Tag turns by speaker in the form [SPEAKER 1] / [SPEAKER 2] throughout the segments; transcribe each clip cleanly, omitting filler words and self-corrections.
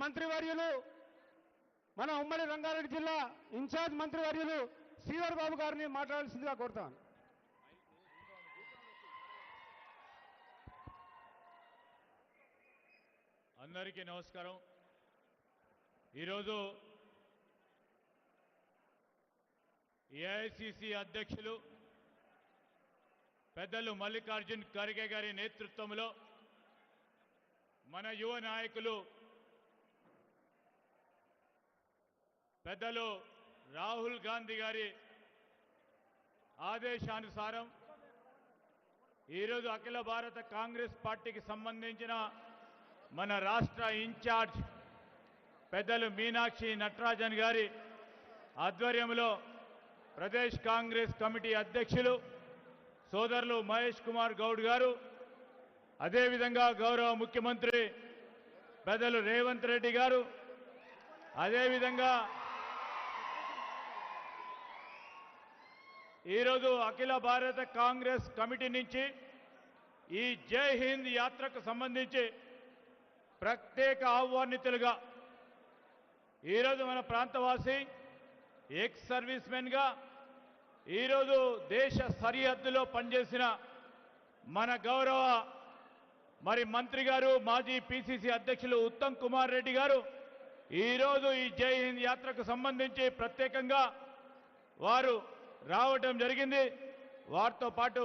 [SPEAKER 1] మంత్రివర్యులు మన ఉమ్మడి రంగారెడ్డి జిల్లా ఇన్ఛార్జ్ మంత్రివర్యులు శ్రీధర్ బాబు గారిని మాట్లాడాల్సిందిగా కోరుతాను.
[SPEAKER 2] అందరికీ నమస్కారం. ఈరోజు ఏఐసిసి అధ్యక్షులు పెద్దలు మల్లికార్జున్ ఖర్గే గారి నేతృత్వంలో మన యువ నాయకులు పెద్దలు రాహుల్ గాంధీ గారి ఆదేశానుసారం ఈరోజు అఖిల భారత కాంగ్రెస్ పార్టీకి సంబంధించిన మన రాష్ట్ర ఇన్ఛార్జ్ పెద్దలు మీనాక్షి నటరాజన్ గారి ఆధ్వర్యంలో ప్రదేశ్ కాంగ్రెస్ కమిటీ అధ్యక్షులు సోదరులు మహేష్ కుమార్ గౌడ్ గారు, అదేవిధంగా గౌరవ ముఖ్యమంత్రి పెద్దలు రేవంత్ రెడ్డి గారు, అదేవిధంగా ఈరోజు అఖిల భారత కాంగ్రెస్ కమిటీ నుంచి ఈ జై హింద్ యాత్రకు సంబంధించి ప్రత్యేక ఆహ్వానితులుగా ఈరోజు మన ప్రాంతవాసి ఎక్స్ సర్వీస్ మెన్గా ఈరోజు దేశ సరిహద్దులో పనిచేసిన మన గౌరవ మంత్రి గారు మాజీ పిసిసి అధ్యక్షులు ఉత్తమ్ కుమార్ రెడ్డి గారు ఈరోజు ఈ జై హింద్ యాత్రకు సంబంధించి ప్రత్యేకంగా వారు రావడం జరిగింది. వారితో పాటు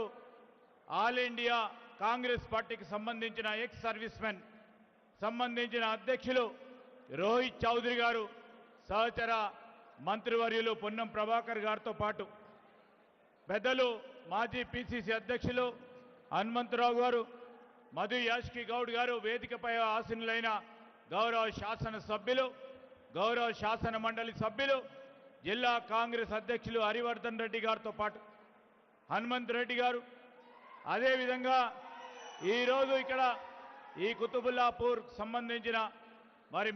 [SPEAKER 2] ఆల్ ఇండియా కాంగ్రెస్ పార్టీకి సంబంధించిన ఎక్స్ సర్వీస్ మెన్ సంబంధించిన అధ్యక్షులు రోహిత్ చౌదరి గారు, సహచర మంత్రివర్యులు పొన్నం ప్రభాకర్ గారితో పాటు పెద్దలు మాజీ పిసిసి అధ్యక్షులు హనుమంతరావు గారు, మధు యాష్కి గౌడ్ గారు, వేదికపై ఆసీనులైన గౌరవ శాసన సభ్యులు, గౌరవ శాసన మండలి సభ్యులు, జిల్లా కాంగ్రెస్ అధ్యక్షులు హరివర్ధన్ రెడ్డి గారితో పాటు హనుమంత్ రెడ్డి గారు, అదేవిధంగా ఈరోజు ఇక్కడ ఈ కుతుబుల్లాపూర్ సంబంధించిన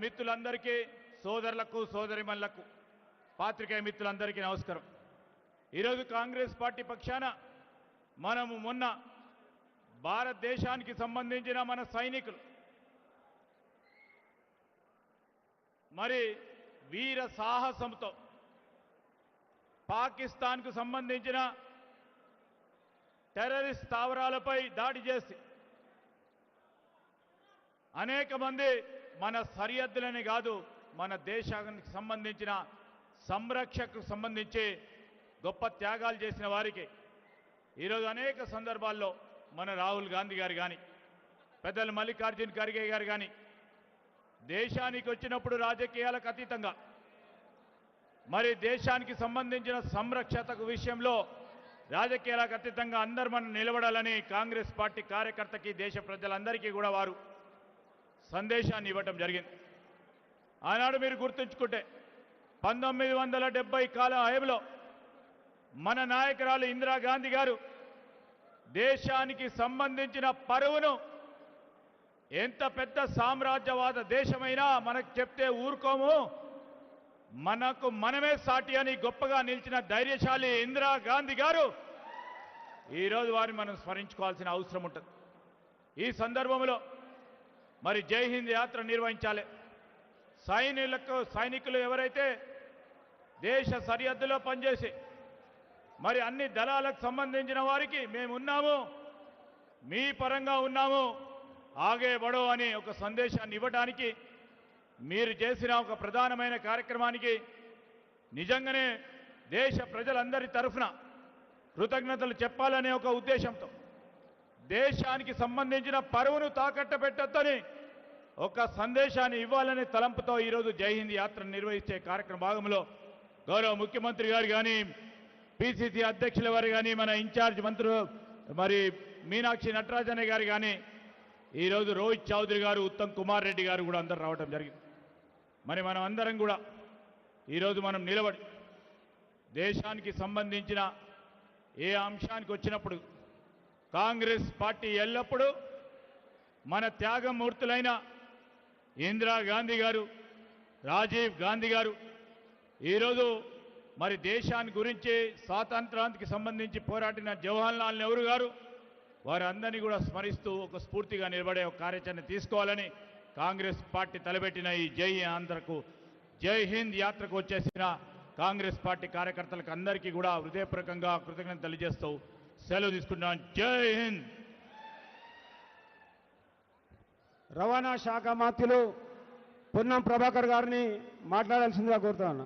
[SPEAKER 2] మిత్రులందరికీ, సోదరులకు సోదరిమణులకు, పాత్రికేయ మిత్రులందరికీ నమస్కారం. ఈరోజు కాంగ్రెస్ పార్టీ పక్షాన మనము మొన్న భారతదేశానికి సంబంధించిన మన సైనికులు వీర సాహసంతో పాకిస్తాన్కు సంబంధించిన టెర్రరిస్ట్ స్థావరాలపై దాడి చేసి అనేక మంది మన సరిహద్దులని కాదు మన దేశానికి సంబంధించిన సంరక్షణకు సంబంధించి గొప్ప త్యాగాలు చేసిన వారికి ఈరోజు అనేక సందర్భాల్లో మన రాహుల్ గాంధీ గారు కానీ, పెద్దలు మల్లికార్జున్ ఖర్గే గారు కానీ దేశానికి వచ్చినప్పుడు రాజకీయాలకు అతీతంగా దేశానికి సంబంధించిన సంరక్షణ విషయంలో రాజకీయాలకు అతీతంగా అందరూ మనం నిలబడాలని కాంగ్రెస్ పార్టీ కార్యకర్తకి, దేశ ప్రజలందరికీ కూడా వారు సందేశాన్ని ఇవ్వటం జరిగింది. ఆనాడు మీరు గుర్తుంచుకుంటే 1970 కాల హయంలో మన నాయకురాలు ఇందిరాగాంధీ గారు దేశానికి సంబంధించిన పరువును ఎంత పెద్ద సామ్రాజ్యవాద దేశమైనా మనకు చెప్తే ఊరుకోము, మనకు మనమే సాటి అని గొప్పగా నిలిచిన ధైర్యశాలి ఇందిరాగాంధీ గారు ఈరోజు వారిని మనం స్మరించుకోవాల్సిన అవసరం ఉంటుంది. ఈ సందర్భంలో జై హింద్ యాత్ర నిర్వహించాలి. సైనికులు ఎవరైతే దేశ సరిహద్దులో పనిచేసి అన్ని దళాలకు సంబంధించిన వారికి మేమున్నాము, మీ పరంగా ఉన్నాము, ఆగే బడో అని ఒక సందేశాన్ని ఇవ్వడానికి మీరు చేసిన ఒక ప్రధానమైన కార్యక్రమానికి నిజంగానే దేశ ప్రజలందరి తరఫున కృతజ్ఞతలు చెప్పాలనే ఒక ఉద్దేశంతో దేశానికి సంబంధించిన పరువును తాకట్టు పెట్టొద్దని ఒక సందేశాన్ని ఇవ్వాలనే తలంపుతో ఈరోజు జై హింద్ యాత్ర నిర్వహించే కార్యక్రమ భాగంలో గౌరవ ముఖ్యమంత్రి గారు కానీ, పిసిసి అధ్యక్షుల వారు కానీ, మన ఇన్ఛార్జ్ మంత్రులు మీనాక్షి నటరాజన్ గారు కానీ, ఈరోజు రోహిత్ చౌదరి గారు, ఉత్తమ్ కుమార్ రెడ్డి గారు కూడా అందరూ రావడం జరిగింది. మనం అందరం కూడా ఈరోజు మనం నిలబడి దేశానికి సంబంధించిన ఏ అంశానికి వచ్చినప్పుడు కాంగ్రెస్ పార్టీ ఎల్లప్పుడూ మన త్యాగమూర్తులైన ఇందిరాగాంధీ గారు, రాజీవ్ గాంధీ గారు ఈరోజు దేశాన్ని గురించి స్వాతంత్రానికి సంబంధించి పోరాడిన జవహర్లాల్ నెహ్రూ గారు వారందరినీ కూడా స్మరిస్తూ ఒక స్ఫూర్తిగా నిలబడే ఒక కార్యాచరణ తీసుకోవాలని కాంగ్రెస్ పార్టీ తలపెట్టిన ఈ జై ఆంధ్రకు జై హింద్ యాత్రకు వచ్చేసిన కాంగ్రెస్ పార్టీ కార్యకర్తలకు అందరికీ కూడా హృదయపూర్వకంగా కృతజ్ఞత తెలియజేస్తూ సెలవు తీసుకున్నాను. జై హింద్.
[SPEAKER 1] రవాణా శాఖ మంత్రులు పొన్నం ప్రభాకర్ గారిని మాట్లాడాల్సిందిగా కోరుతా ఉన్నా.